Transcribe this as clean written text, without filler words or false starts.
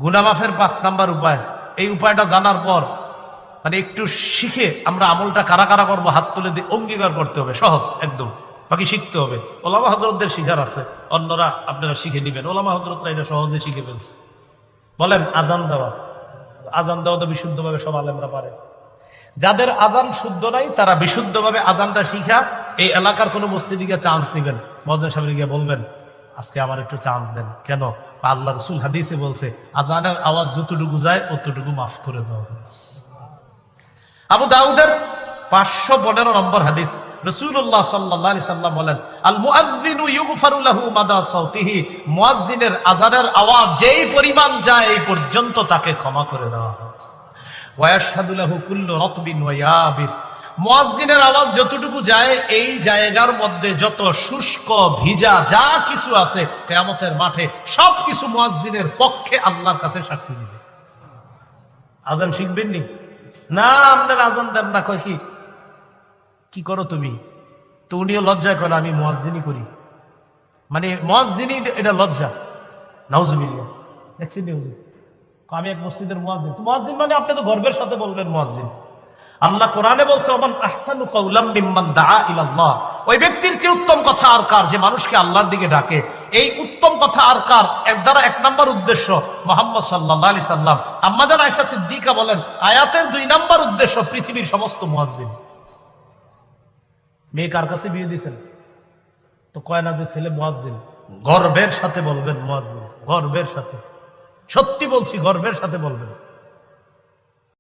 গুনাহ মাফের 5 নাম্বার উপায়, এই উপায়টা জানার পর মানে একটু শিখে আমরা আমলটা কারা কারা করবো হাত তুলে দিয়ে অঙ্গীকার করতে হবে, সহজ একদম, বাকি শিখতে হবে। ওলামা হযরতদের শিখার আছে, অন্যরা আপনারা শিখে নিবেন। ওলামা হযরতরা এটা সহজে শিখে ফেলছে। বলেন আজান দেওয়া, আজান দেওয়া তো বিশুদ্ধভাবে সব আলেমরা পারে। যাদের আজান শুদ্ধ নাই তারা বিশুদ্ধভাবে আজানটা শিখা এই এলাকার কোনো মসজিদে গিয়ে চান্স নিবেন, মুয়াজ্জিন সাহেবকে গিয়ে বলবেন আজকে আমার একটু চান্স দেন। কেন? আল্লাহ রাসূল হাদিসে বলছে আজানের আওয়াজ যতটুকু যায় অতটুকু মাফ করে দেওয়া হয়েছে। আবু দাউদের 515 নম্বর হাদিস, রাসূলুল্লাহ সাল্লাল্লাহু আলাইহি সাল্লাম বলেন আল মুআযযিনু ইগফারু লাহু মাদা সাউতিহি, মুয়াজ্জিনের আজানের আওয়াজ যেই পরিমাণ যায় এই পর্যন্ত তাকে ক্ষমা করে দেওয়া হয়েছে। ওয়া ইয়াশহাদু লাহু কুল্লু রাতবিন ওয়া ইয়াবিস, মুয়াজ্জিনের আওয়াজ যতটুকু যায় এই জায়গার মধ্যে যত শুষ্ক ভিজা যা কিছু আছে কিয়ামতের মাঠে সবকিছু মুয়াজ্জিনের পক্ষে আল্লাহর কাছে সাক্ষী দিবে। আজান শিখবেন নি? না আপনার আজান দেন না, কয় কি করো তুমি? তো উনিও লজ্জায় কয় আমি মুয়াজ্জিনই করি, মানে মুয়াজ্জিনই এটা লজ্জা। নাউজুবিল্লাহ, দেখছেন হুজুর, আমি এক মসজিদের মুয়াজ্জিন। তো মুয়াজ্জিন মানে আপনি তো গর্বের সাথে বলবেন মুয়াজ্জিন। আল্লাহ কোরআনে বলছে ওমান আহসানু কাওলাম মিম্মান দাআ ইলাল্লাহ, ওই ব্যক্তির চেয়ে উত্তম কথা আর কার যে মানুষকে আল্লাহর দিকে ডাকে। এই উত্তম কথা আর কার? এর দ্বারা 1 নম্বর উদ্দেশ্য মুহাম্মদ সাল্লাল্লাহু আলাইহি সাল্লাম। আম্মা জান আয়েশা সিদ্দিকা বলেন আয়াতের 2 নম্বর উদ্দেশ্য পৃথিবীর সমস্ত মুয়াজ্জিন। মেয়ে কার কাছে বিয়ে দিয়েছেন? তো কয় না যে ছেলে মুয়াজ্জিন। গর্বের সাথে বলবেন মুয়াজ্জিন, গর্বের সাথে, সত্যি বলছি গর্বের সাথে বলবেন।